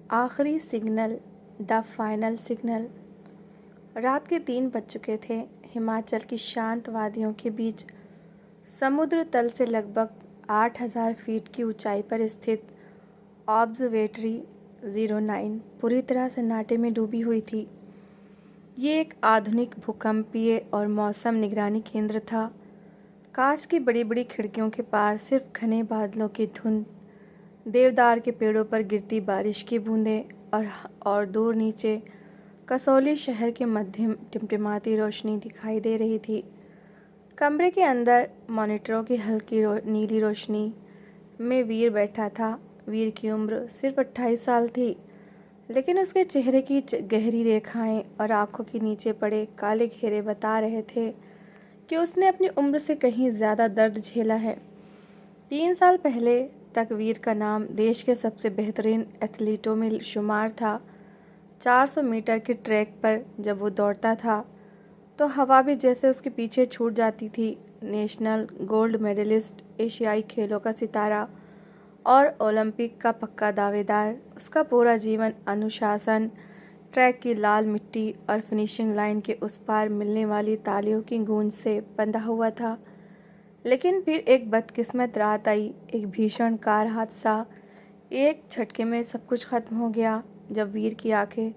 आखिरी signal, the final signal. रात के 3 बज चुके थे। हिमाचल की शांत वादियों के बीच समुद्र तल से लगभग 8,000 फीट की ऊंचाई पर स्थित ऑब्जर्वेटरी 09 पूरी तरह सन्नाटे में डूबी हुई थी। ये एक आधुनिक भूकंपीय और मौसम निगरानी केंद्र था। कांच की बड़ी बड़ी खिड़कियों के पार सिर्फ घने बादलों की धुंध, देवदार के पेड़ों पर गिरती बारिश की बूंदें और दूर नीचे कसौली शहर की मध्यम टिमटिमाती रोशनी दिखाई दे रही थी। कमरे के अंदर मॉनिटरों की हल्की नीली रोशनी में वीर बैठा था। वीर की उम्र सिर्फ 28 साल थी, लेकिन उसके चेहरे की गहरी रेखाएं और आंखों के नीचे पड़े काले घेरे बता रहे थे कि उसने अपनी उम्र से कहीं ज़्यादा दर्द झेला है। 3 साल पहले तक वीर का नाम देश के सबसे बेहतरीन एथलीटों में शुमार था। 400 मीटर के ट्रैक पर जब वो दौड़ता था तो हवा भी जैसे उसके पीछे छूट जाती थी। नेशनल गोल्ड मेडलिस्ट, एशियाई खेलों का सितारा और ओलंपिक का पक्का दावेदार, उसका पूरा जीवन अनुशासन, ट्रैक की लाल मिट्टी और फिनिशिंग लाइन के उस पार मिलने वाली तालियों की गूंज से बंधा हुआ था। लेकिन फिर एक बदकिस्मत रात आई, एक भीषण कार हादसा। एक झटके में सब कुछ खत्म हो गया। जब वीर की आंखें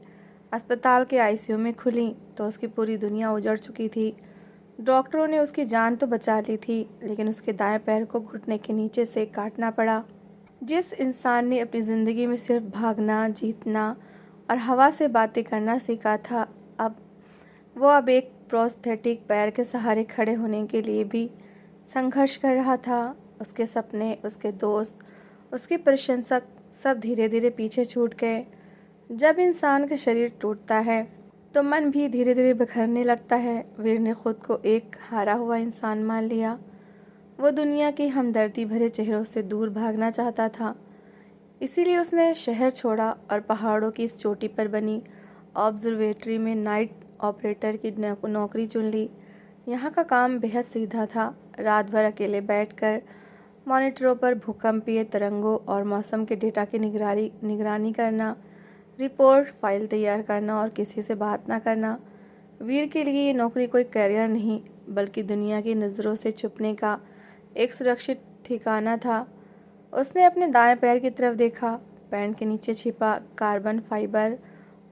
अस्पताल के आईसीयू में खुलीं तो उसकी पूरी दुनिया उजड़ चुकी थी। डॉक्टरों ने उसकी जान तो बचा ली थी, लेकिन उसके दाएं पैर को घुटने के नीचे से काटना पड़ा। जिस इंसान ने अपनी ज़िंदगी में सिर्फ भागना, जीतना और हवा से बातें करना सीखा था, अब एक प्रोस्थेटिक पैर के सहारे खड़े होने के लिए भी संघर्ष कर रहा था। उसके सपने, उसके दोस्त, उसके प्रशंसक सब धीरे धीरे पीछे छूट गए। जब इंसान का शरीर टूटता है तो मन भी धीरे धीरे बिखरने लगता है। वीर ने खुद को एक हारा हुआ इंसान मान लिया। वो दुनिया की हमदर्दी भरे चेहरों से दूर भागना चाहता था। इसीलिए उसने शहर छोड़ा और पहाड़ों की इस चोटी पर बनी ऑब्जर्वेटरी में नाइट ऑपरेटर की नौकरी चुन ली। यहाँ का काम बेहद सीधा था। रात भर अकेले बैठकर मॉनिटरों पर भूकंपीय तरंगों और मौसम के डेटा की निगरानी करना, रिपोर्ट फाइल तैयार करना और किसी से बात ना करना। वीर के लिए ये नौकरी कोई करियर नहीं, बल्कि दुनिया की नज़रों से छुपने का एक सुरक्षित ठिकाना था। उसने अपने दाएं पैर की तरफ देखा। पैंट के नीचे छिपा कार्बन फाइबर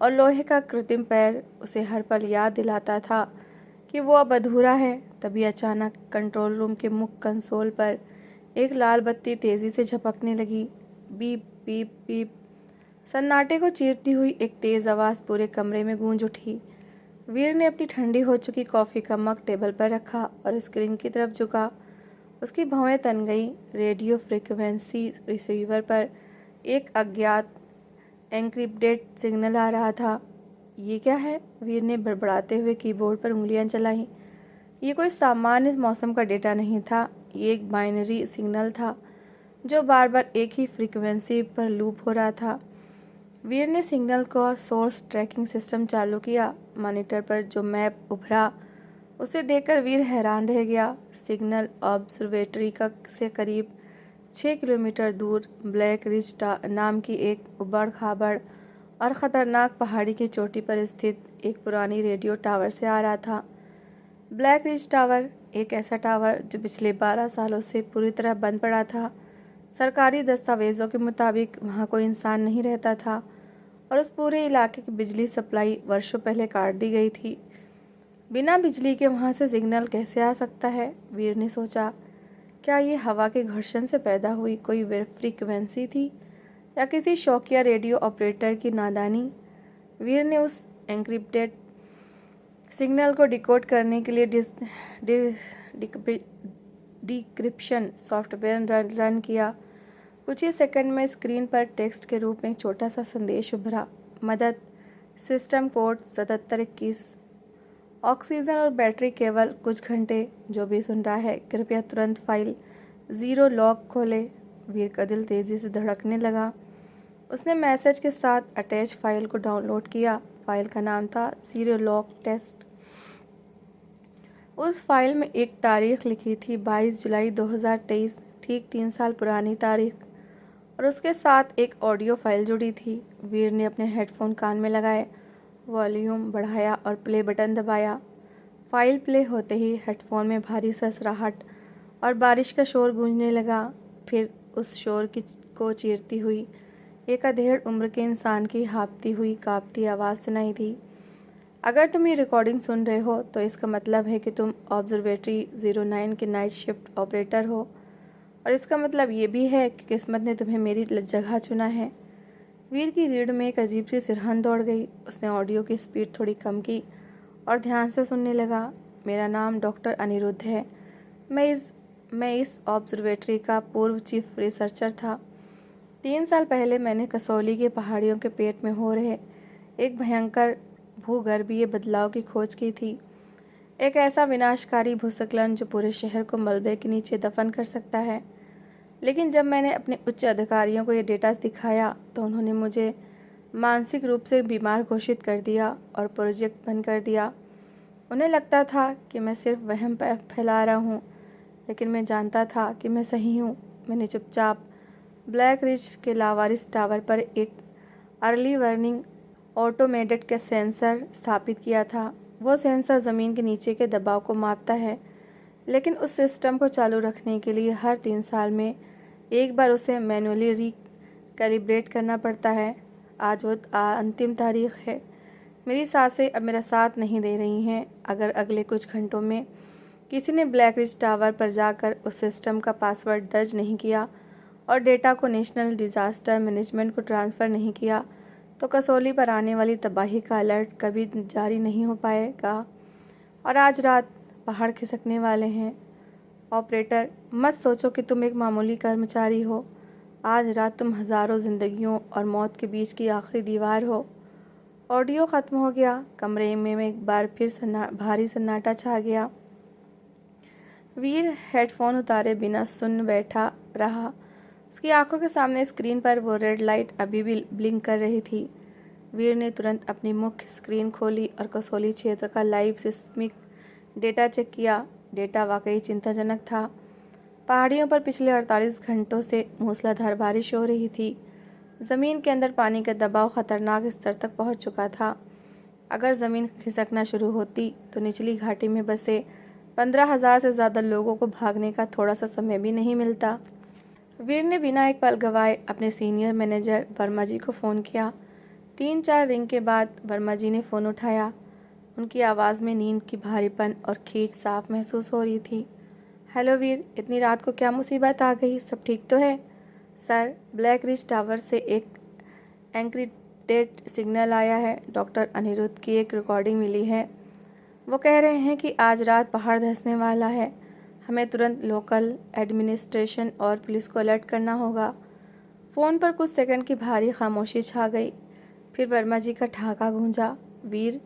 और लोहे का कृत्रिम पैर उसे हर पल याद दिलाता था कि वो अब अधूरा है। तभी अचानक कंट्रोल रूम के मुख्य कंसोल पर एक लाल बत्ती तेजी से झपकने लगी। Beep beep beep. सन्नाटे को चीरती हुई एक तेज आवाज़ पूरे कमरे में गूंज उठी। वीर ने अपनी ठंडी हो चुकी कॉफ़ी का मग टेबल पर रखा और स्क्रीन की तरफ झुका। उसकी भौहें तन गईं। रेडियो फ्रिक्वेंसी रिसीवर पर एक अज्ञात एन्क्रिप्टेड सिग्नल आ रहा था। ये क्या है? वीर ने बड़बड़ाते हुए कीबोर्ड पर उंगलियां चलाईं। ये कोई सामान्य मौसम का डेटा नहीं था। ये एक बाइनरी सिग्नल था जो बार बार एक ही फ्रीक्वेंसी पर लूप हो रहा था। वीर ने सिग्नल का सोर्स ट्रैकिंग सिस्टम चालू किया। मॉनिटर पर जो मैप उभरा उसे देखकर वीर हैरान रह गया। सिग्नल ऑब्जर्वेटरी का से करीब 6 किलोमीटर दूर ब्लैक रिज नाम की एक उबड़ खाबड़ और ख़तरनाक पहाड़ी की चोटी पर स्थित एक पुरानी रेडियो टावर से आ रहा था। ब्लैक रिज टावर, एक ऐसा टावर जो पिछले 12 सालों से पूरी तरह बंद पड़ा था। सरकारी दस्तावेज़ों के मुताबिक वहाँ कोई इंसान नहीं रहता था और उस पूरे इलाके की बिजली सप्लाई वर्षों पहले काट दी गई थी। बिना बिजली के वहाँ से सिग्नल कैसे आ सकता है? वीर ने सोचा। क्या ये हवा के घर्षण से पैदा हुई कोई फ्रीक्वेंसी थी या किसी शौकिया रेडियो ऑपरेटर की नादानी? वीर ने उस एन्क्रिप्टेड सिग्नल को डिकोड करने के लिए डिक्रिप्शन सॉफ्टवेयर रन किया। कुछ ही सेकंड में स्क्रीन पर टेक्स्ट के रूप में एक छोटा सा संदेश उभरा। मदद, सिस्टम कोड 7721। ऑक्सीजन और बैटरी केवल कुछ घंटे। जो भी सुन रहा है कृपया तुरंत फाइल 0 लॉग खोले। वीर का दिल तेजी से धड़कने लगा। उसने मैसेज के साथ अटैच फाइल को डाउनलोड किया। फाइल का नाम था 0 लॉग टेस्ट। उस फाइल में एक तारीख लिखी थी, 22 जुलाई 2023, ठीक 3 साल पुरानी तारीख। और उसके साथ एक ऑडियो फाइल जुड़ी थी। वीर ने अपने हेडफोन कान में लगाए, वॉल्यूम बढ़ाया और प्ले बटन दबाया। फाइल प्ले होते ही हेडफोन में भारी ससराहट और बारिश का शोर गूंजने लगा। फिर उस शोर को चीरती हुई एक अधेड़ उम्र के इंसान की हाँफती हुई काँपती आवाज़ सुनाई दी। अगर तुम ये रिकॉर्डिंग सुन रहे हो तो इसका मतलब है कि तुम ऑब्जर्वेटरी 09 के नाइट शिफ्ट ऑपरेटर हो, और इसका मतलब ये भी है कि किस्मत ने तुम्हें मेरी जगह चुना है। वीर की रीढ़ में एक अजीब सी सिरहन दौड़ गई। उसने ऑडियो की स्पीड थोड़ी कम की और ध्यान से सुनने लगा। मेरा नाम डॉक्टर अनिरुद्ध है। मैं इस ऑब्जर्वेटरी का पूर्व चीफ रिसर्चर था। 3 साल पहले मैंने कसौली के पहाड़ियों के पेट में हो रहे एक भयंकर भूगर्भीय बदलाव की खोज की थी। एक ऐसा विनाशकारी भूस्खलन जो पूरे शहर को मलबे के नीचे दफन कर सकता है। लेकिन जब मैंने अपने उच्च अधिकारियों को ये डेटा दिखाया तो उन्होंने मुझे मानसिक रूप से बीमार घोषित कर दिया और प्रोजेक्ट बंद कर दिया। उन्हें लगता था कि मैं सिर्फ वहम फैला रहा हूँ, लेकिन मैं जानता था कि मैं सही हूँ। मैंने चुपचाप ब्लैक रिज के लावारिस टावर पर एक अर्ली वार्निंग ऑटोमेटेड के सेंसर स्थापित किया था। वो सेंसर ज़मीन के नीचे के दबाव को मापता है, लेकिन उस सिस्टम को चालू रखने के लिए हर 3 साल में एक बार उसे मैनुअली कैलिब्रेट करना पड़ता है। आज वो अंतिम तारीख है। मेरी सांसें अब मेरा साथ नहीं दे रही हैं। अगर अगले कुछ घंटों में किसी ने ब्लैक रिज टावर पर जाकर उस सिस्टम का पासवर्ड दर्ज नहीं किया और डेटा को नेशनल डिज़ास्टर मैनेजमेंट को ट्रांसफ़र नहीं किया, तो कसौली पर आने वाली तबाही का अलर्ट कभी जारी नहीं हो पाएगा। और आज रात पहाड़ खिसकने वाले हैं। ऑपरेटर, मत सोचो कि तुम एक मामूली कर्मचारी हो। आज रात तुम हज़ारों जिंदगियों और मौत के बीच की आखिरी दीवार हो। ऑडियो ख़त्म हो गया। कमरे में एक बार फिर भारी सन्नाटा छा गया। वीर हेडफोन उतारे बिना सुन बैठा रहा। उसकी आंखों के सामने स्क्रीन पर वो रेड लाइट अभी भी ब्लिंक कर रही थी। वीर ने तुरंत अपनी मुख्य स्क्रीन खोली और कसौली क्षेत्र का लाइव सिस्मिक डेटा चेक किया। डेटा वाकई चिंताजनक था। पहाड़ियों पर पिछले 48 घंटों से मूसलाधार बारिश हो रही थी। ज़मीन के अंदर पानी का दबाव खतरनाक स्तर तक पहुंच चुका था। अगर ज़मीन खिसकना शुरू होती तो निचली घाटी में बसे 15,000 से ज़्यादा लोगों को भागने का थोड़ा सा समय भी नहीं मिलता। वीर ने बिना एक पल गवाए अपने सीनियर मैनेजर वर्मा जी को फ़ोन किया। 3-4 रिंग के बाद वर्मा जी ने फ़ोन उठाया। उनकी आवाज़ में नींद की भारीपन और खींच साफ महसूस हो रही थी। हेलो वीर, इतनी रात को क्या मुसीबत आ गई? सब ठीक तो है? सर, ब्लैक रिज टावर से एक एन्क्रिप्टेड सिग्नल आया है। डॉक्टर अनिरुद्ध की एक रिकॉर्डिंग मिली है। वो कह रहे हैं कि आज रात पहाड़ धंसने वाला है। हमें तुरंत लोकल एडमिनिस्ट्रेशन और पुलिस को अलर्ट करना होगा। फ़ोन पर कुछ सेकंड की भारी खामोशी छा गई। फिर वर्मा जी का ठहाका गूंजा। वीर,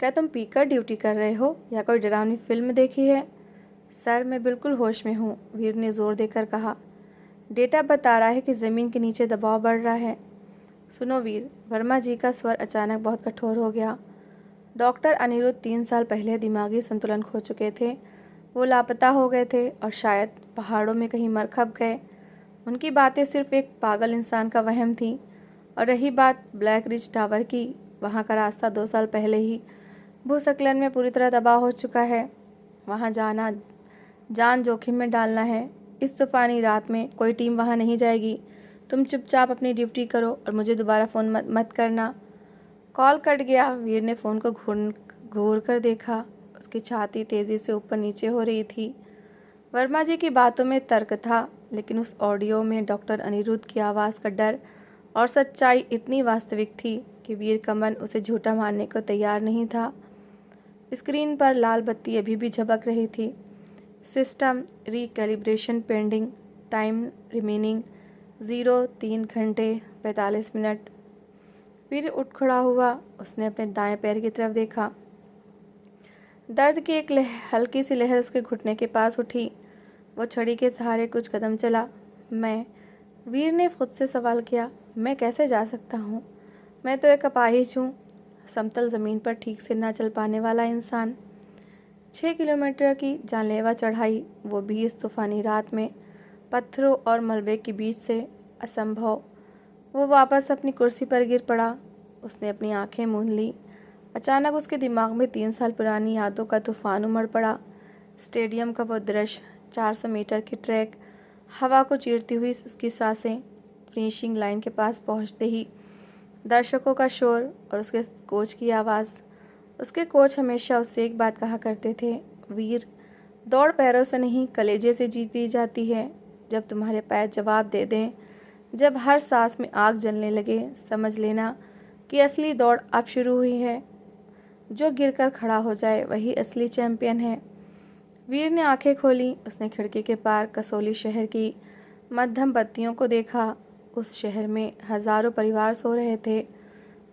क्या तुम पीकर ड्यूटी कर रहे हो या कोई डरावनी फिल्म देखी है? सर, मैं बिल्कुल होश में हूँ, वीर ने ज़ोर देकर कहा। डेटा बता रहा है कि ज़मीन के नीचे दबाव बढ़ रहा है। सुनो वीर, वर्मा जी का स्वर अचानक बहुत कठोर हो गया। डॉक्टर अनिरुद्ध 3 साल पहले दिमागी संतुलन खो चुके थे। वो लापता हो गए थे और शायद पहाड़ों में कहीं मर खप गए। उनकी बातें सिर्फ एक पागल इंसान का वहम थी। और रही बात ब्लैक रिज टावर की, वहाँ का रास्ता 2 साल पहले ही भूस्खलन में पूरी तरह तबाह हो चुका है। वहाँ जाना जान जोखिम में डालना है। इस तूफानी रात में कोई टीम वहाँ नहीं जाएगी। तुम चुपचाप अपनी ड्यूटी करो और मुझे दोबारा फ़ोन मत करना। कॉल कट गया। वीर ने फ़ोन को घूर कर देखा। उसकी छाती तेज़ी से ऊपर नीचे हो रही थी। वर्मा जी की बातों में तर्क था, लेकिन उस ऑडियो में डॉक्टर अनिरुद्ध की आवाज़ का डर और सच्चाई इतनी वास्तविक थी कि वीर का मन उसे झूठा मानने को तैयार नहीं था। स्क्रीन पर लाल बत्ती अभी भी झपक रही थी। System recalibration pending, time remaining 03 घंटे 45 मिनट। वीर उठ खड़ा हुआ। उसने अपने दाएं पैर की तरफ देखा। दर्द की एक हल्की सी लहर उसके घुटने के पास उठी। वो छड़ी के सहारे कुछ कदम चला। वीर ने खुद से सवाल किया, मैं कैसे जा सकता हूँ? मैं तो एक अपाहिज हूँ, समतल ज़मीन पर ठीक से ना चल पाने वाला इंसान। 6 किलोमीटर की जानलेवा चढ़ाई, वो भी इस तूफ़ानी रात में, पत्थरों और मलबे के बीच से। असंभव। वो वापस अपनी कुर्सी पर गिर पड़ा। उसने अपनी आंखें मूंद ली। अचानक उसके दिमाग में 3 साल पुरानी यादों का तूफान उमड़ पड़ा। स्टेडियम का वो दृश्य, 400 मीटर की ट्रैक, हवा को चीरती हुई उसकी सांसें, फिनिशिंग लाइन के पास पहुंचते ही दर्शकों का शोर और उसके कोच की आवाज़। उसके कोच हमेशा उससे एक बात कहा करते थे, वीर, दौड़ पैरों से नहीं कलेजे से जीती जाती है। जब तुम्हारे पैर जवाब दे दें, जब हर सांस में आग जलने लगे, समझ लेना कि असली दौड़ अब शुरू हुई है। जो गिरकर खड़ा हो जाए वही असली चैंपियन है। वीर ने आंखें खोली। उसने खिड़की के पार कसौली शहर की मध्यम बत्तियों को देखा। उस शहर में हजारों परिवार सो रहे थे,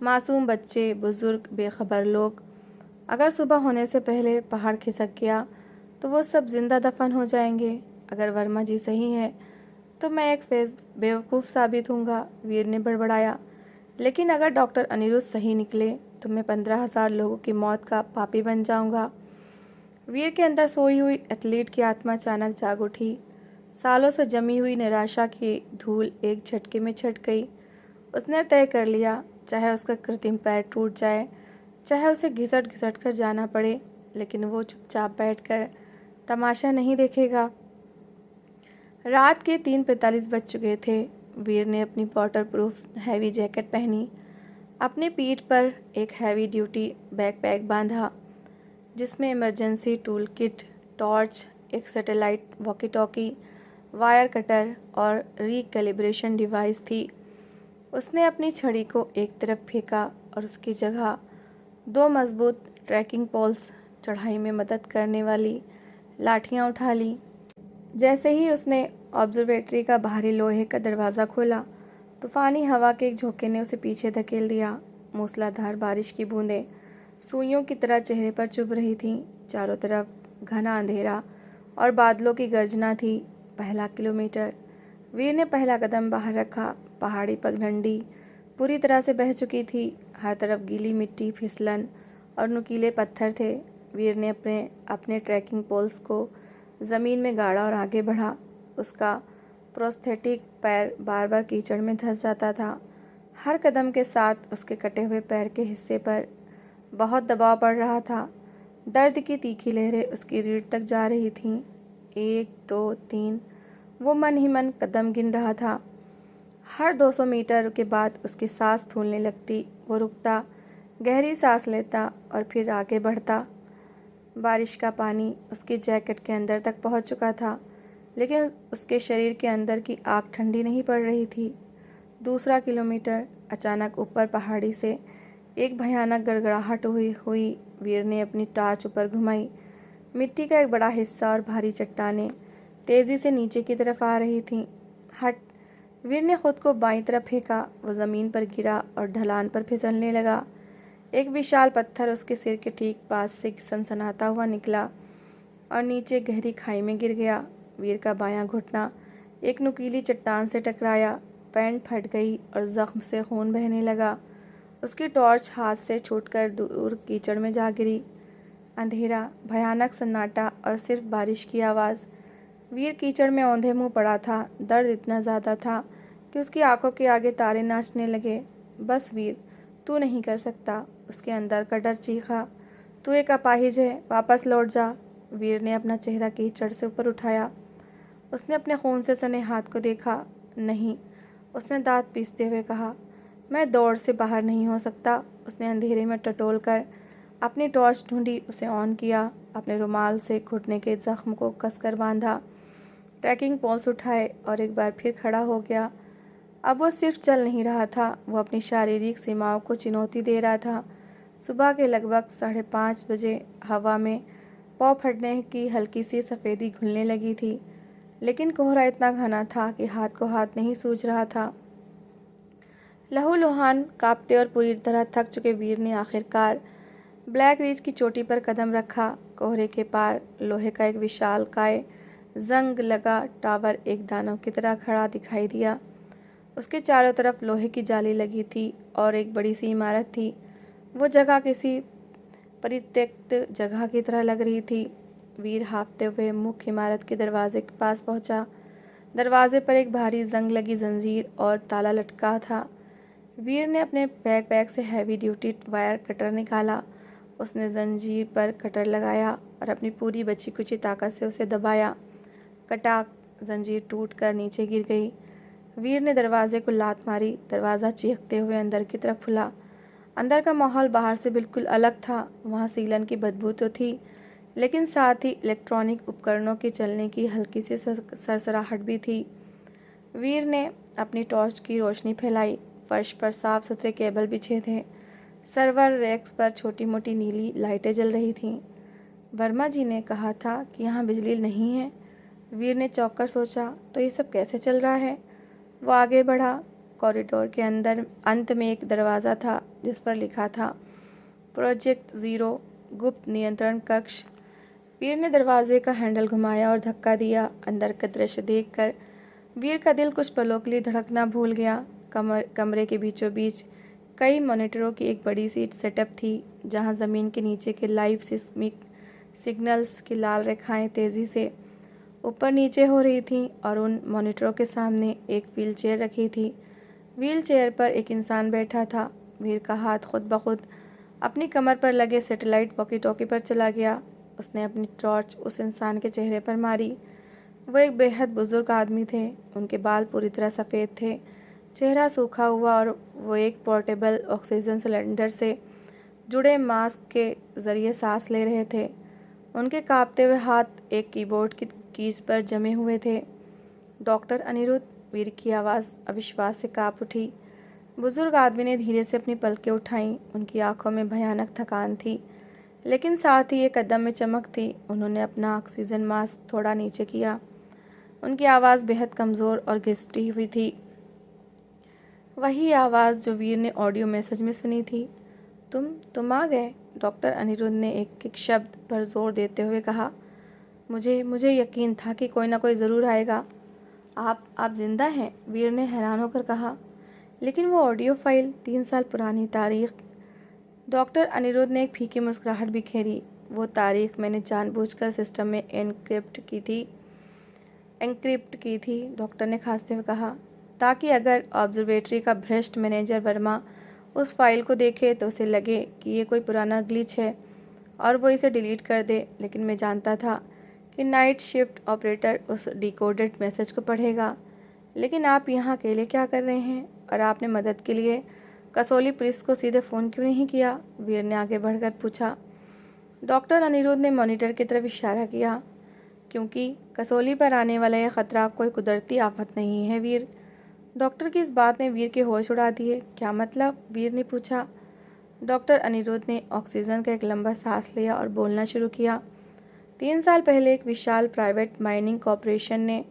मासूम बच्चे, बुजुर्ग, बेखबर लोग। अगर सुबह होने से पहले पहाड़ खिसक गया तो वो सब जिंदा दफन हो जाएंगे। अगर वर्मा जी सही है तो मैं एक बेवकूफ़ साबित होऊंगा, वीर ने बड़बड़ाया। लेकिन अगर डॉक्टर अनिरुद्ध सही निकले तो मैं 15,000 लोगों की मौत का पापी बन जाऊंगा। वीर के अंदर सोई हुई एथलीट की आत्मा अचानक जाग उठी। सालों से जमी हुई निराशा की धूल एक झटके में छट गई। उसने तय कर लिया, चाहे उसका कृत्रिम पैर टूट जाए, चाहे उसे घिसट घिसट कर जाना पड़े, लेकिन वो चुपचाप बैठकर तमाशा नहीं देखेगा। रात के 3:45 बज चुके थे। वीर ने अपनी वाटर प्रूफ हैवी जैकेट पहनी, अपनी पीठ पर एक हैवी ड्यूटी बैकपैक बांधा जिसमें इमरजेंसी टूल किट, टॉर्च, एक satellite walkie talkie, wire cutter और रिकैलिब्रेशन डिवाइस थी। उसने अपनी छड़ी को एक तरफ फेंका और उसकी जगह 2 मजबूत ट्रैकिंग पोल्स, चढ़ाई में मदद करने वाली लाठियां उठा ली। जैसे ही उसने ऑब्जर्वेटरी का बाहरी लोहे का दरवाज़ा खोला, तूफानी हवा के एक झोंके ने उसे पीछे धकेल दिया। मूसलाधार बारिश की बूंदें सुइयों की तरह चेहरे पर चुभ रही थीं। चारों तरफ घना अंधेरा और बादलों की गर्जना थी। पहला किलोमीटर। वीर ने पहला कदम बाहर रखा। पहाड़ी पगडंडी पूरी तरह से बह चुकी थी। हर तरफ गीली मिट्टी, फिसलन और नुकीले पत्थर थे। वीर ने अपने अपने ट्रैकिंग पोल्स को ज़मीन में गाड़ा और आगे बढ़ा। उसका प्रोस्थेटिक पैर बार बार कीचड़ में धंस जाता था। हर कदम के साथ उसके कटे हुए पैर के हिस्से पर बहुत दबाव पड़ रहा था। दर्द की तीखी लहरें उसकी रीढ़ तक जा रही थीं। 1, 2, 3। वो मन ही मन कदम गिन रहा था। हर 200 मीटर के बाद उसकी सांस फूलने लगती। वो रुकता, गहरी सांस लेता और फिर आगे बढ़ता। बारिश का पानी उसकी जैकेट के अंदर तक पहुंच चुका था, लेकिन उसके शरीर के अंदर की आग ठंडी नहीं पड़ रही थी। दूसरा किलोमीटर। अचानक ऊपर पहाड़ी से एक भयानक गड़गड़ाहट हुई। वीर ने अपनी टार्च ऊपर घुमाई। मिट्टी का एक बड़ा हिस्सा और भारी चट्टानें तेजी से नीचे की तरफ आ रही थीं। हट! वीर ने खुद को बाईं तरफ फेंका। वो ज़मीन पर गिरा और ढलान पर फिसलने लगा। एक विशाल पत्थर उसके सिर के ठीक पास से सनसनाता हुआ निकला और नीचे गहरी खाई में गिर गया। वीर का बायां घुटना एक नुकीली चट्टान से टकराया। पैंट फट गई और जख्म से खून बहने लगा। उसकी टॉर्च हाथ से छूटकर दूर कीचड़ में जा गिरी। अंधेरा, भयानक सन्नाटा और सिर्फ बारिश की आवाज़। वीर कीचड़ में औंधे मुंह पड़ा था। दर्द इतना ज़्यादा था कि उसकी आंखों के आगे तारे नाचने लगे। बस वीर, तू नहीं कर सकता, उसके अंदर का डर चीखा। तू एक अपाहिज है, वापस लौट जा। वीर ने अपना चेहरा कीचड़ से ऊपर उठाया। उसने अपने खून से सने हाथ को देखा। नहीं, उसने दांत पीसते हुए कहा, मैं दौड़ से बाहर नहीं हो सकता। उसने अंधेरे में टटोल कर अपनी टॉर्च ढूंढी, उसे ऑन किया, अपने रुमाल से घुटने के जख्म को कसकर बांधा, ट्रैकिंग पोल्स उठाए और एक बार फिर खड़ा हो गया। अब वो सिर्फ चल नहीं रहा था, वो अपनी शारीरिक सीमाओं को चुनौती दे रहा था। सुबह के लगभग 5:30 बजे हवा में पौ फटने की हल्की सी सफ़ेदी घुलने लगी थी, लेकिन कोहरा इतना घना था कि हाथ को हाथ नहीं सूझ रहा था। लहूलुहान, कांपते और पूरी तरह थक चुके वीर ने आखिरकार ब्लैक रिज की चोटी पर कदम रखा। कोहरे के पार लोहे का एक विशालकाय जंग लगा टावर एक दानव की तरह खड़ा दिखाई दिया। उसके चारों तरफ लोहे की जाली लगी थी और एक बड़ी सी इमारत थी। वो जगह किसी परित्यक्त जगह की तरह लग रही थी। वीर हाँफते हुए मुख्य इमारत के दरवाजे के पास पहुंचा। दरवाजे पर एक भारी जंग लगी जंजीर और ताला लटका था। वीर ने अपने बैकपैक से हैवी ड्यूटी वायर कटर निकाला। उसने जंजीर पर कटर लगाया और अपनी पूरी बची कुची ताकत से उसे दबाया। कटाक, जंजीर टूट कर नीचे गिर गई। वीर ने दरवाजे को लात मारी। दरवाज़ा चीखते हुए अंदर की तरफ खुला। अंदर का माहौल बाहर से बिल्कुल अलग था। वहाँ सीलन की बदबू तो थी, लेकिन साथ ही इलेक्ट्रॉनिक उपकरणों के चलने की हल्की सी सरसराहट भी थी। वीर ने अपनी टॉर्च की रोशनी फैलाई। फर्श पर साफ सुथरे केबल बिछे थे। सर्वर रैक्स पर छोटी मोटी नीली लाइटें जल रही थीं। वर्मा जी ने कहा था कि यहाँ बिजली नहीं है। वीर ने चौंक कर सोचा, तो ये सब कैसे चल रहा है? वो आगे बढ़ा। कॉरिडोर के अंदर अंत में एक दरवाज़ा था जिस पर लिखा था प्रोजेक्ट ज़ीरो, गुप्त नियंत्रण कक्ष। वीर ने दरवाजे का हैंडल घुमाया और धक्का दिया। अंदर का दृश्य देखकर वीर का दिल कुछ पलों के लिए धड़कना भूल गया। कमरे के बीचों बीच कई मॉनिटरों की एक बड़ी सी सेटअप थी, जहां ज़मीन के नीचे के लाइव सिस्मिक सिग्नल्स की लाल रेखाएं तेज़ी से ऊपर नीचे हो रही थीं और उन मॉनिटरों के सामने एक व्हील चेयर रखी थी। व्हील चेयर पर एक इंसान बैठा था। वीर का हाथ खुद ब खुद अपनी कमर पर लगे सैटेलाइट वॉकी टॉकी पर चला गया। उसने अपनी टॉर्च उस इंसान के चेहरे पर मारी। वो एक बेहद बुजुर्ग आदमी थे। उनके बाल पूरी तरह सफ़ेद थे, चेहरा सूखा हुआ, और वो एक पोर्टेबल ऑक्सीजन सिलेंडर से जुड़े मास्क के ज़रिए सांस ले रहे थे। उनके कांपते हुए हाथ एक कीबोर्ड की कीज पर जमे हुए थे। डॉक्टर अनिरुद्ध, वीर की आवाज़ अविश्वास से काँप उठी। बुजुर्ग आदमी ने धीरे से अपनी पलकें उठाईं। उनकी आंखों में भयानक थकान थी, लेकिन साथ ही एक कदम में चमक थी। उन्होंने अपना ऑक्सीजन मास्क थोड़ा नीचे किया। उनकी आवाज़ बेहद कमज़ोर और घिसटी हुई थी। वही आवाज़ जो वीर ने ऑडियो मैसेज में सुनी थी। तुम आ गए, डॉक्टर अनिरुद्ध ने एक एक शब्द पर जोर देते हुए कहा। मुझे यकीन था कि कोई ना कोई ज़रूर आएगा। आप जिंदा हैं? वीर ने हैरान होकर कहा। लेकिन वो ऑडियो फाइल, 3 साल पुरानी तारीख। डॉक्टर अनिरुद्ध ने एक फीकी मुस्कुराहट बिखेरी। वो तारीख मैंने जानबूझकर सिस्टम में एनक्रिप्ट की थी, डॉक्टर ने खांसते हुए कहा, ताकि अगर ऑब्जर्वेटरी का भ्रष्ट मैनेजर वर्मा उस फाइल को देखे तो उसे लगे कि ये कोई पुराना ग्लिच है और वो इसे डिलीट कर दे। लेकिन मैं जानता था कि नाइट शिफ्ट ऑपरेटर उस डिकोडेड मैसेज को पढ़ेगा। लेकिन आप यहाँ अकेले क्या कर रहे हैं? और आपने मदद के लिए कसौली पुलिस को सीधे फ़ोन क्यों नहीं किया? वीर ने आगे बढ़कर पूछा। डॉक्टर अनिरुद्ध ने मॉनिटर की तरफ इशारा किया। क्योंकि कसौली पर आने वाला यह खतरा कोई कुदरती आफत नहीं है वीर। डॉक्टर की इस बात ने वीर के होश उड़ा दिए। क्या मतलब? वीर ने पूछा। डॉक्टर अनिरुद्ध ने ऑक्सीजन का एक लंबा सांस लिया और बोलना शुरू किया। 3 साल पहले एक विशाल प्राइवेट माइनिंग कॉरपोरेशन ने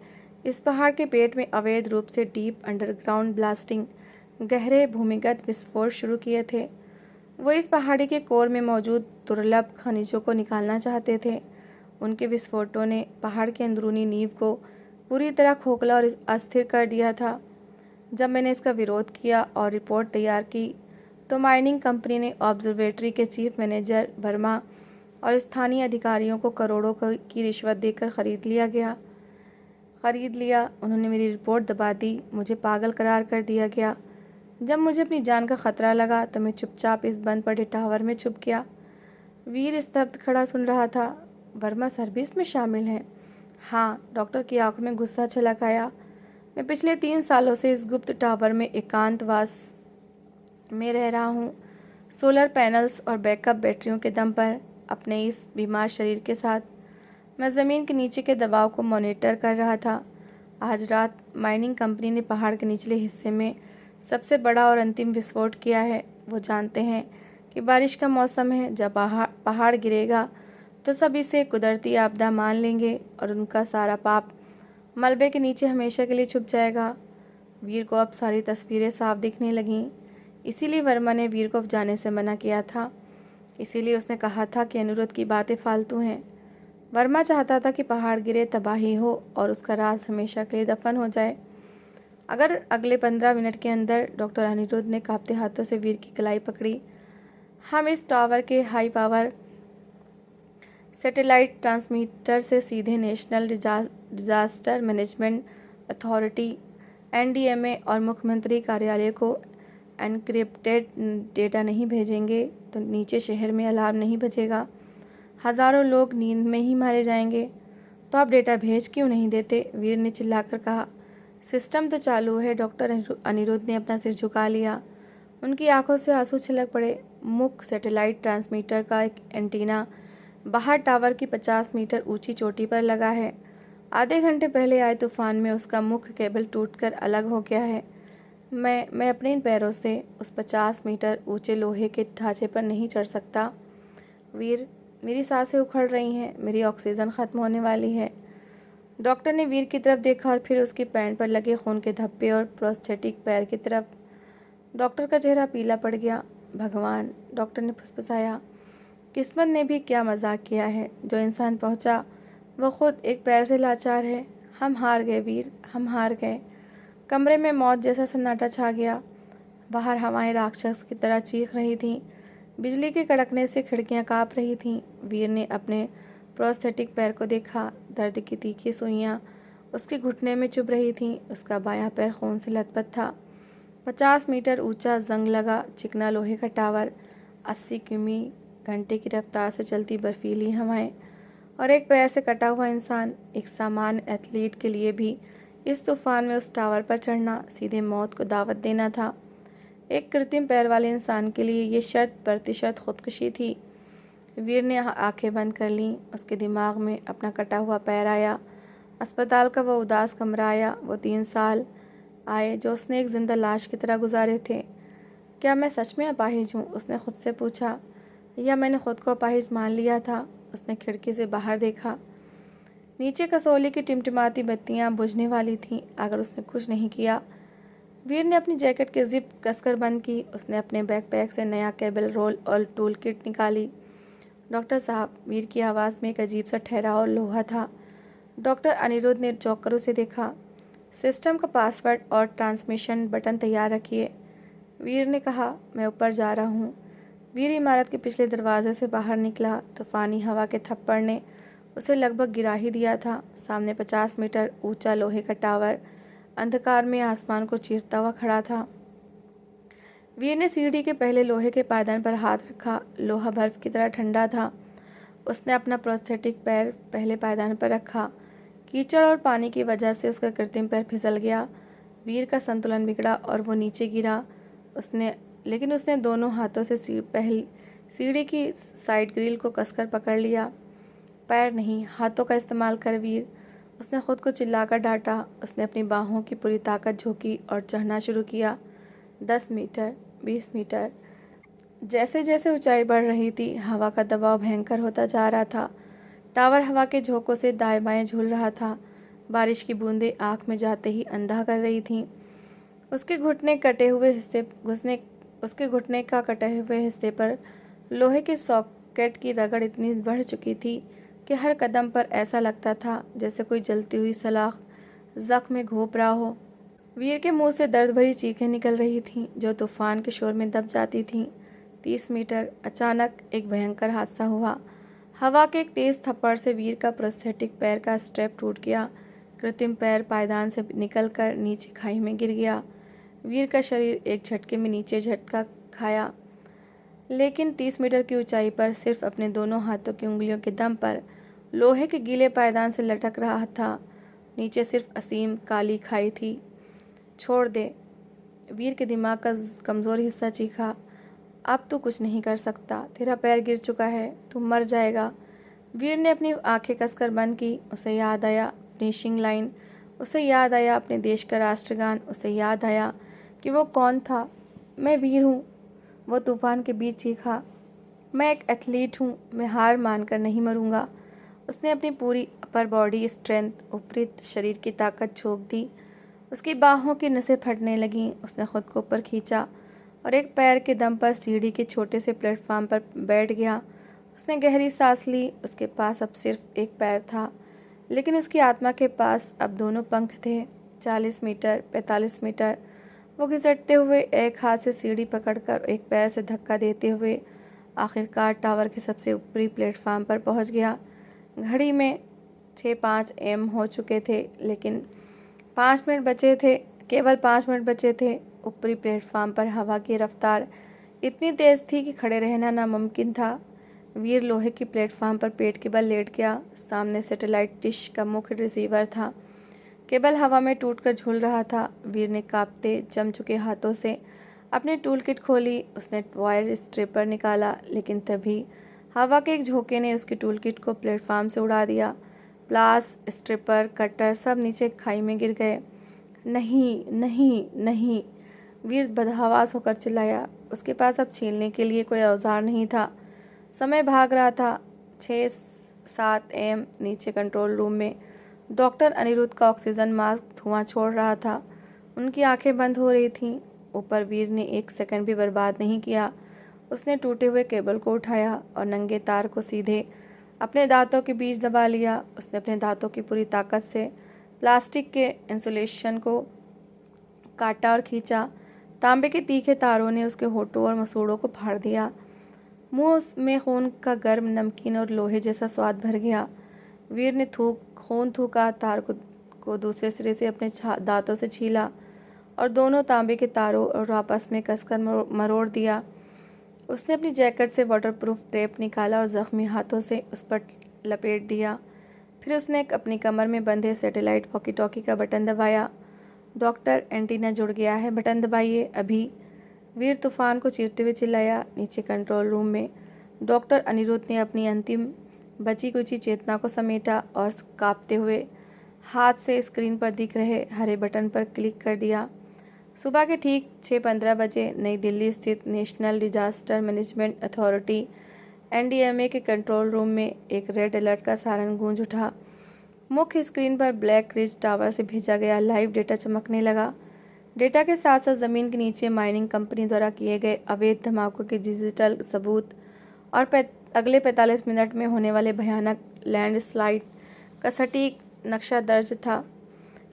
इस पहाड़ के पेट में अवैध रूप से डीप अंडरग्राउंड ब्लास्टिंग, गहरे भूमिगत विस्फोट शुरू किए थे। वो इस पहाड़ी के कोर में मौजूद दुर्लभ खनिजों को निकालना चाहते थे। उनके विस्फोटों ने पहाड़ की अंदरूनी नींव को पूरी तरह खोखला और अस्थिर कर दिया था। जब मैंने इसका विरोध किया और रिपोर्ट तैयार की, तो माइनिंग कंपनी ने ऑब्जर्वेटरी के चीफ मैनेजर वर्मा और स्थानीय अधिकारियों को करोड़ों की रिश्वत देकर खरीद लिया। उन्होंने मेरी रिपोर्ट दबा दी। मुझे पागल करार कर दिया गया। जब मुझे अपनी जान का खतरा लगा तो मैं चुपचाप इस बंद पड़े टावर में छुप गया। वीर स्तब्ध खड़ा सुन रहा था। वर्मा सर्विस में शामिल हैं? हाँ, डॉक्टर की आंखों में गुस्सा छलक आया। मैं पिछले 3 सालों से इस गुप्त टावर में एकांतवास में रह रहा हूँ, सोलर पैनल्स और बैकअप बैटरियों के दम पर। अपने इस बीमार शरीर के साथ मैं ज़मीन के नीचे के दबाव को मॉनिटर कर रहा था। आज रात माइनिंग कंपनी ने पहाड़ के निचले हिस्से में सबसे बड़ा और अंतिम विस्फोट किया है। वो जानते हैं कि बारिश का मौसम है, जब पहाड़ गिरेगा तो सब इसे कुदरती आपदा मान लेंगे और उनका सारा पाप मलबे के नीचे हमेशा के लिए छुप जाएगा। वीर को अब सारी तस्वीरें साफ दिखने लगीं। इसीलिए वर्मा ने वीर को जाने से मना किया था। इसीलिए उसने कहा था कि अनिरुद्ध की बातें फालतू हैं। वर्मा चाहता था कि पहाड़ गिरे, तबाही हो और उसका राज हमेशा के लिए दफन हो जाए। अगर अगले 15 मिनट के अंदर, डॉक्टर अनिरुद्ध ने कांपते हाथों से वीर की कलाई पकड़ी, हम इस टावर के हाई पावर सैटेलाइट ट्रांसमीटर से सीधे national disaster management authority NDMA और मुख्यमंत्री कार्यालय को एनक्रिप्टेड डेटा नहीं भेजेंगे तो नीचे शहर में अलार्म नहीं बजेगा, हज़ारों लोग नींद में ही मारे जाएंगे। तो आप डेटा भेज क्यों नहीं देते? वीर ने चिल्लाकर कहा। सिस्टम तो चालू है। डॉक्टर अनिरुद्ध ने अपना सिर झुका लिया। उनकी आंखों से आंसू छलक पड़े। मुख्य सैटेलाइट ट्रांसमीटर का एक एंटीना बाहर टावर की 50 मीटर ऊंची चोटी पर लगा है। आधे घंटे पहले आए तूफान में उसका मुख्य केबल टूटकर अलग हो गया है। मैं अपने इन पैरों से उस 50 मीटर ऊंचे लोहे के ढांचे पर नहीं चढ़ सकता। वीर, मेरी सांसें उखड़ रही हैं, मेरी ऑक्सीजन ख़त्म होने वाली है। डॉक्टर ने वीर की तरफ देखा और फिर उसकी पैंट पर लगे खून के धब्बे और प्रोस्थेटिक पैर की तरफ। डॉक्टर का चेहरा पीला पड़ गया। भगवान, डॉक्टर ने फुसफुसाया, किस्मत ने भी क्या मजाक किया है। जो इंसान पहुंचा वो खुद एक पैर से लाचार है। हम हार गए वीर, हम हार गए। कमरे में मौत जैसा सन्नाटा छा गया। बाहर हवाएं राक्षस की तरह चीख रही थीं। बिजली के कड़कने से खिड़कियां काँप रही थीं। वीर ने अपने प्रोस्थेटिक पैर को देखा। दर्द की तीखी सुइयां उसके घुटने में चुभ रही थीं। उसका बायां पैर खून से लथपथ था। 50 मीटर ऊंचा जंग लगा चिकना लोहे का टावर, 80 किमी घंटे की रफ्तार से चलती बर्फीली हवाएं और एक पैर से कटा हुआ इंसान। एक सामान्य एथलीट के लिए भी इस तूफान में उस टावर पर चढ़ना सीधे मौत को दावत देना था। एक कृत्रिम पैर वाले इंसान के लिए ये 100% खुदकुशी थी। वीर ने आंखें बंद कर लीं। उसके दिमाग में अपना कटा हुआ पैर आया, अस्पताल का वो उदास कमरा आया, वो 3 साल आए जो उसने एक जिंदा लाश की तरह गुजारे थे। क्या मैं सच में अपाहिज हूँ? उसने खुद से पूछा। या मैंने खुद को अपाहिज मान लिया था? उसने खिड़की से बाहर देखा। नीचे कसौली की टिमटिमाती बत्तियां बुझने वाली थीं अगर उसने कुछ नहीं किया। वीर ने अपनी जैकेट की जिप कसकर बंद की। उसने अपने बैकपैक से नया केबल रोल और टूल किट निकाली। डॉक्टर साहब, वीर की आवाज़ में एक अजीब सा ठहराव और लोहा था। डॉक्टर अनिरुद्ध ने चौंक कर उसे देखा। सिस्टम का पासवर्ड और ट्रांसमिशन बटन तैयार रखिए, वीर ने कहा। मैं ऊपर जा रहा हूँ। वीर इमारत के पिछले दरवाजे से बाहर निकला। तूफानी हवा के थप्पड़ ने उसे लगभग गिरा ही दिया था। सामने 50 मीटर ऊंचा लोहे का टावर अंधकार में आसमान को चीरता हुआ खड़ा था। वीर ने सीढ़ी के पहले लोहे के पायदान पर हाथ रखा। लोहा बर्फ की तरह ठंडा था। उसने अपना प्रोस्थेटिक पैर पहले पायदान पर रखा। कीचड़ और पानी की वजह से उसका कृत्रिम पैर फिसल गया। वीर का संतुलन बिगड़ा और वो नीचे गिरा। लेकिन उसने दोनों हाथों से सीढ़ी की साइड ग्रिल को कसकर पकड़ लिया। पैर नहीं, हाथों का इस्तेमाल कर वीर, उसने खुद को चिल्लाकर डांटा। उसने अपनी बाहों की पूरी ताकत झोंकी और चढ़ना शुरू किया। 10 मीटर, 20 मीटर। जैसे जैसे ऊंचाई बढ़ रही थी, हवा का दबाव भयंकर होता जा रहा था। टावर हवा के झोंकों से दाएं बाएं झूल रहा था। बारिश की बूंदें आँख में जाते ही अंधा कर रही थीं। उसके घुटने का कटे हुए हिस्से पर लोहे के सॉकेट की रगड़ इतनी बढ़ चुकी थी कि हर कदम पर ऐसा लगता था जैसे कोई जलती हुई सलाख जख्म में घोंप रहा हो। वीर के मुंह से दर्द भरी चीखें निकल रही थीं जो तूफान के शोर में दब जाती थीं। 30 मीटर। अचानक एक भयंकर हादसा हुआ। हवा के एक तेज थप्पड़ से वीर का प्रोस्थेटिक पैर का स्ट्रैप टूट गया। कृत्रिम पैर पायदान से निकलकर नीचे खाई में गिर गया। वीर का शरीर एक झटके में नीचे झटका खाया, लेकिन 30 मीटर की ऊंचाई पर सिर्फ अपने दोनों हाथों की उंगलियों के दम पर लोहे के गीले पायदान से लटक रहा था। नीचे सिर्फ असीम काली खाई थी। छोड़ दे, वीर के दिमाग का कमज़ोर हिस्सा चीखा। अब तू कुछ नहीं कर सकता, तेरा पैर गिर चुका है, तू मर जाएगा। वीर ने अपनी आंखें कसकर बंद की। उसे याद आया फिनिशिंग लाइन, उसे याद आया अपने देश का राष्ट्रगान, उसे याद आया कि वो कौन था। मैं वीर हूँ, वो तूफान के बीच चीखा। मैं एक एथलीट हूँ, मैं हार मानकर नहीं मरूंगा। उसने अपनी पूरी अपर बॉडी स्ट्रेंथ, ऊपरी शरीर की ताकत झोंक दी। उसकी बाहों की नसें फटने लगीं। उसने खुद को ऊपर खींचा और एक पैर के दम पर सीढ़ी के छोटे से प्लेटफॉर्म पर बैठ गया। उसने गहरी सांस ली। उसके पास अब सिर्फ एक पैर था, लेकिन उसकी आत्मा के पास अब दोनों पंख थे। 40 मीटर, 45 मीटर। वो घिसटते हुए एक हाथ से सीढ़ी पकड़कर एक पैर से धक्का देते हुए आखिरकार टावर के सबसे ऊपरी प्लेटफॉर्म पर पहुंच गया। घड़ी में 6:05 AM हो चुके थे, लेकिन 5 मिनट बचे थे, केवल 5 मिनट बचे थे। ऊपरी प्लेटफार्म पर हवा की रफ्तार इतनी तेज थी कि खड़े रहना नामुमकिन था। वीर लोहे की प्लेटफार्म पर पेट के बल लेट गया। सामने सैटेलाइट डिश का मुख्य रिसीवर था। केबल हवा में टूटकर झूल रहा था। वीर ने कांपते जम चुके हाथों से अपनी टूल किट खोली। उसने वायर स्ट्रिपर निकाला, लेकिन तभी हवा के एक झोंके ने उसकी टूल किट को प्लेटफार्म से उड़ा दिया। प्लास, स्ट्रिपर, कटर सब नीचे खाई में गिर गए। नहीं, नहीं, नहीं, वीर बदहवास होकर चिल्लाया। उसके पास अब छीलने के लिए कोई औजार नहीं था। समय भाग रहा था। 6-7 AM नीचे कंट्रोल रूम में डॉक्टर अनिरुद्ध का ऑक्सीजन मास्क धुआं छोड़ रहा था। उनकी आंखें बंद हो रही थीं। ऊपर वीर ने एक सेकंड भी बर्बाद नहीं किया। उसने टूटे हुए केबल को उठाया और नंगे तार को सीधे अपने दांतों के बीच दबा लिया। उसने अपने दांतों की पूरी ताकत से प्लास्टिक के इंसुलेशन को काटा और खींचा। तांबे के तीखे तारों ने उसके होठों और मसूड़ों को फाड़ दिया। मुंह में खून का गर्म नमकीन और लोहे जैसा स्वाद भर गया। वीर ने खून थूका, तार को दूसरे सिरे से अपने दांतों से छीला और दोनों तांबे के तारों और आपस में कसकर मरोड़ दिया। उसने अपनी जैकेट से वाटरप्रूफ टेप निकाला और जख्मी हाथों से उस पर लपेट दिया। फिर उसने अपनी कमर में बंधे सैटेलाइट वॉकी टॉकी का बटन दबाया। डॉक्टर, एंटीना जुड़ गया है, बटन दबाइए अभी, वीर तूफान को चीरते हुए चिल्लाया। नीचे कंट्रोल रूम में डॉक्टर अनिरुद्ध ने अपनी अंतिम बची कुची चेतना को समेटा और कांपते हुए हाथ से स्क्रीन पर दिख रहे हरे बटन पर क्लिक कर दिया। सुबह के ठीक 6:15 बजे नई दिल्ली स्थित national disaster management authority NDMA के कंट्रोल रूम में एक रेड अलर्ट का सायरन गूंज उठा। मुख्य स्क्रीन पर ब्लैक रिज टावर से भेजा गया लाइव डेटा चमकने लगा। डेटा के साथ साथ ज़मीन के नीचे माइनिंग कंपनी द्वारा किए गए अवैध धमाकों के डिजिटल सबूत और अगले 45 मिनट में होने वाले भयानक लैंडस्लाइड का सटीक नक्शा दर्ज था।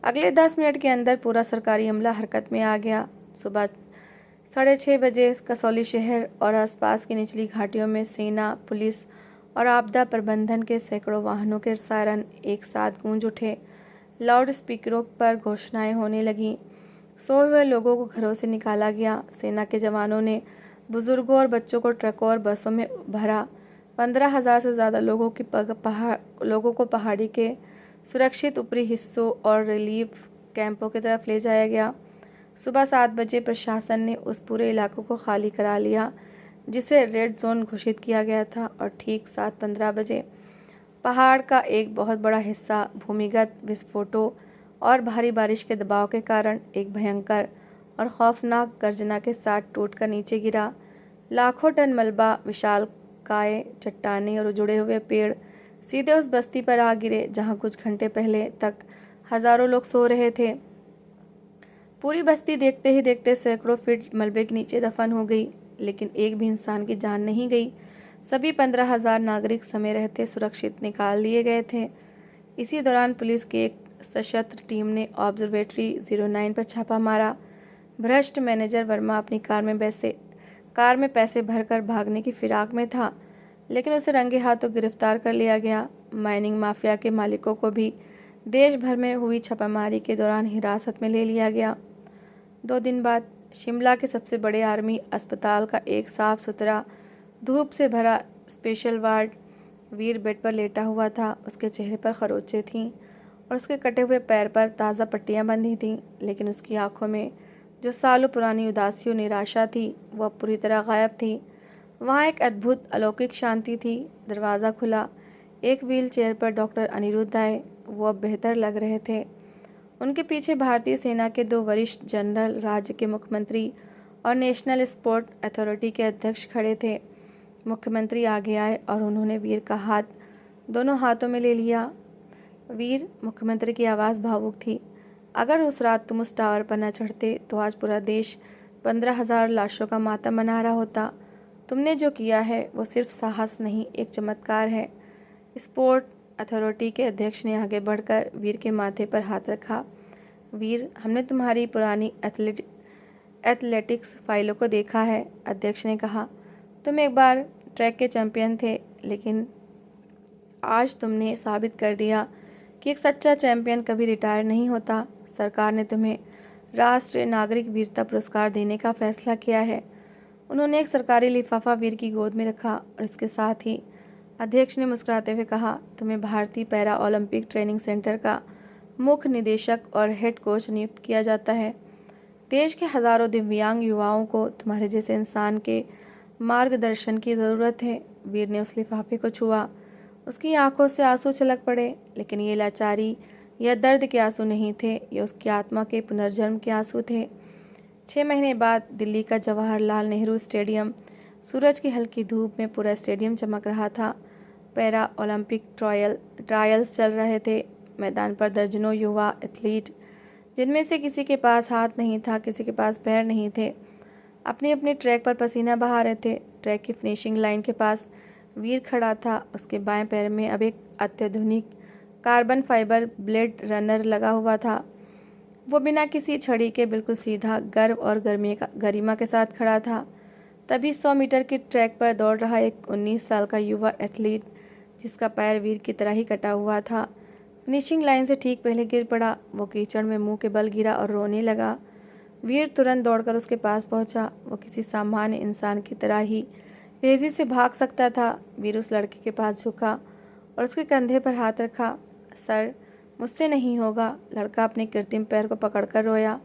अगले 10 मिनट के अंदर पूरा सरकारी अमला हरकत में आ गया। सुबह 6:30 बजे कसौली शहर और आसपास की निचली घाटियों में सेना, पुलिस और आपदा प्रबंधन के सैकड़ों वाहनों के सायरन एक साथ गूंज उठे। लाउड स्पीकरों पर घोषणाएं होने लगीं। सोए हुए लोगों को घरों से निकाला गया। सेना के जवानों ने बुजुर्गों और बच्चों को ट्रकों और बसों में भरा। 15,000 से ज़्यादा लोगों को पहाड़ी के सुरक्षित ऊपरी हिस्सों और रिलीफ कैंपों की तरफ ले जाया गया। सुबह 7 बजे प्रशासन ने उस पूरे इलाकों को खाली करा लिया जिसे रेड जोन घोषित किया गया था और ठीक 7:15 बजे पहाड़ का एक बहुत बड़ा हिस्सा भूमिगत विस्फोटों और भारी बारिश के दबाव के कारण एक भयंकर और खौफनाक गर्जना के साथ टूटकर नीचे गिरा। लाखों टन मलबा, विशालकाय चट्टानें और जुड़े हुए पेड़ सीधे उस बस्ती पर आ गिरे जहां कुछ घंटे पहले तक हजारों लोग सो रहे थे। पूरी बस्ती देखते ही देखते सैकड़ों फीट मलबे के नीचे दफन हो गई, लेकिन एक भी इंसान की जान नहीं गई। सभी 15,000 नागरिक समय रहते सुरक्षित निकाल दिए गए थे। इसी दौरान पुलिस की एक सशस्त्र टीम ने ऑब्जर्वेटरी 09 पर छापा मारा। भ्रष्ट मैनेजर वर्मा अपनी कार में पैसे भरकर भागने की फिराक में था, लेकिन उसे रंगे हाथों गिरफ्तार कर लिया गया। माइनिंग माफिया के मालिकों को भी देश भर में हुई छापामारी के दौरान हिरासत में ले लिया गया। 2 दिन बाद शिमला के सबसे बड़े आर्मी अस्पताल का एक साफ सुथरा, धूप से भरा स्पेशल वार्ड, वीर बेड पर लेटा हुआ था। उसके चेहरे पर खरोंचें थीं और उसके कटे हुए पैर पर ताज़ा पट्टियां बंधी थीं, लेकिन उसकी आंखों में जो सालों पुरानी उदासी और निराशा थी वह पूरी तरह गायब थी। वहाँ एक अद्भुत अलौकिक शांति थी। दरवाज़ा खुला। एक व्हील चेयर पर डॉक्टर अनिरुद्ध आए। वो अब बेहतर लग रहे थे। उनके पीछे भारतीय सेना के 2 वरिष्ठ जनरल, राज्य के मुख्यमंत्री और नेशनल स्पोर्ट अथॉरिटी के अध्यक्ष खड़े थे। मुख्यमंत्री आगे आए और उन्होंने वीर का हाथ दोनों हाथों में ले लिया। वीर, मुख्यमंत्री की आवाज़ भावुक थी, अगर उस रात तुम उस टावर पर न चढ़ते तो आज पूरा देश 15,000 लाशों का मातम मना रहा होता। तुमने जो किया है वो सिर्फ साहस नहीं, एक चमत्कार है। स्पोर्ट अथॉरिटी के अध्यक्ष ने आगे बढ़कर वीर के माथे पर हाथ रखा। वीर, हमने तुम्हारी पुरानी एथलेटिक्स फाइलों को देखा है, अध्यक्ष ने कहा। तुम एक बार ट्रैक के चैंपियन थे, लेकिन आज तुमने साबित कर दिया कि एक सच्चा चैंपियन कभी रिटायर नहीं होता। सरकार ने तुम्हें राष्ट्रीय नागरिक वीरता पुरस्कार देने का फैसला किया है। उन्होंने एक सरकारी लिफाफा वीर की गोद में रखा और इसके साथ ही अध्यक्ष ने मुस्कुराते हुए कहा, तुम्हें भारतीय पैरा ओलंपिक ट्रेनिंग सेंटर का मुख्य निदेशक और हेड कोच नियुक्त किया जाता है। देश के हजारों दिव्यांग युवाओं को तुम्हारे जैसे इंसान के मार्गदर्शन की ज़रूरत है। वीर ने उस लिफाफे को छुआ। उसकी आंखों से आंसू छलक पड़े, लेकिन ये लाचारी या दर्द के आंसू नहीं थे, ये उसकी आत्मा के पुनर्जन्म के आंसू थे। 6 महीने बाद दिल्ली का जवाहरलाल नेहरू स्टेडियम, सूरज की हल्की धूप में पूरा स्टेडियम चमक रहा था। पैरा ओलंपिक ट्रायल्स चल रहे थे। मैदान पर दर्जनों युवा एथलीट, जिनमें से किसी के पास हाथ नहीं था, किसी के पास पैर नहीं थे, अपने अपने ट्रैक पर पसीना बहा रहे थे। ट्रैक की फिनिशिंग लाइन के पास वीर खड़ा था। उसके बाएं पैर में अब एक अत्याधुनिक कार्बन फाइबर ब्लेड रनर लगा हुआ था। वो बिना किसी छड़ी के बिल्कुल सीधा, गर्व और गरिमा के साथ खड़ा था। तभी 100 मीटर की ट्रैक पर दौड़ रहा एक 19 साल का युवा एथलीट, जिसका पैर वीर की तरह ही कटा हुआ था, फिनिशिंग लाइन से ठीक पहले गिर पड़ा। वो कीचड़ में मुंह के बल गिरा और रोने लगा। वीर तुरंत दौड़कर उसके पास पहुंचा। वो किसी सामान्य इंसान की तरह ही तेजी से भाग सकता था। वीर उस लड़के के पास झुका और उसके कंधे पर हाथ रखा। सर, मुझसे नहीं होगा। लड़का अपने कृत्रिम पैर को पकड़कर रोया।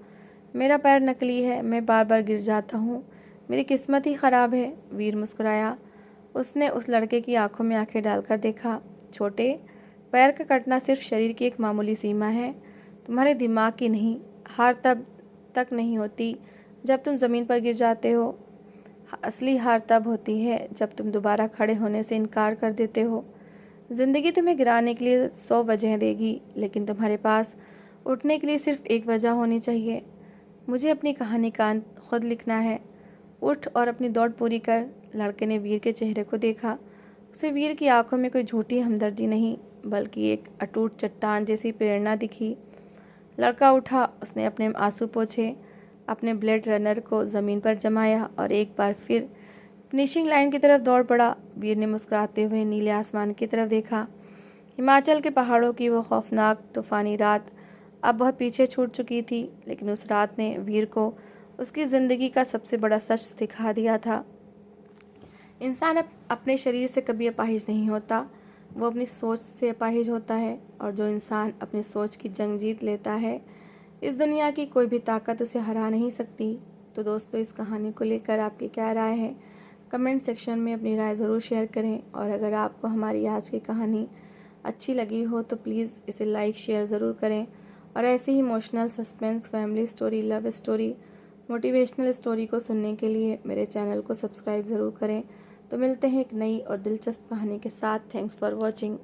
मेरा पैर नकली है, मैं बार बार गिर जाता हूँ, मेरी किस्मत ही ख़राब है। वीर मुस्कुराया। उसने उस लड़के की आंखों में आंखें डालकर देखा। छोटे, पैर का कटना सिर्फ शरीर की एक मामूली सीमा है, तुम्हारे दिमाग की नहीं। हार तब तक नहीं होती जब तुम ज़मीन पर गिर जाते हो। असली हार तब होती है जब तुम दोबारा खड़े होने से इनकार कर देते हो। ज़िंदगी तुम्हें गिराने के लिए 100 वजह देगी, लेकिन तुम्हारे पास उठने के लिए सिर्फ एक वजह होनी चाहिए। मुझे अपनी कहानी का अंत खुद लिखना है। उठ और अपनी दौड़ पूरी कर। लड़के ने वीर के चेहरे को देखा। उसे वीर की आंखों में कोई झूठी हमदर्दी नहीं, बल्कि एक अटूट चट्टान जैसी प्रेरणा दिखी। लड़का उठा। उसने अपने आंसू पोंछे, अपने ब्लेड रनर को ज़मीन पर जमाया और एक बार फिर फिनिशिंग लाइन की तरफ दौड़ पड़ा। वीर ने मुस्कुराते हुए नीले आसमान की तरफ देखा। हिमाचल के पहाड़ों की वो खौफनाक तूफानी रात अब बहुत पीछे छूट चुकी थी, लेकिन उस रात ने वीर को उसकी ज़िंदगी का सबसे बड़ा सच सिखा दिया था। इंसान अपने शरीर से कभी अपाहिज नहीं होता, वो अपनी सोच से अपाहिज होता है। और जो इंसान अपनी सोच की जंग जीत लेता है, इस दुनिया की कोई भी ताकत उसे हरा नहीं सकती। तो दोस्तों, इस कहानी को लेकर आपकी क्या राय है? कमेंट सेक्शन में अपनी राय ज़रूर शेयर करें। और अगर आपको हमारी आज की कहानी अच्छी लगी हो तो प्लीज़ इसे लाइक शेयर ज़रूर करें। और ऐसे ही emotional, suspense, family story, love story, motivational story को सुनने के लिए मेरे चैनल को सब्सक्राइब ज़रूर करें। तो मिलते हैं एक नई और दिलचस्प कहानी के साथ। Thanks for watching.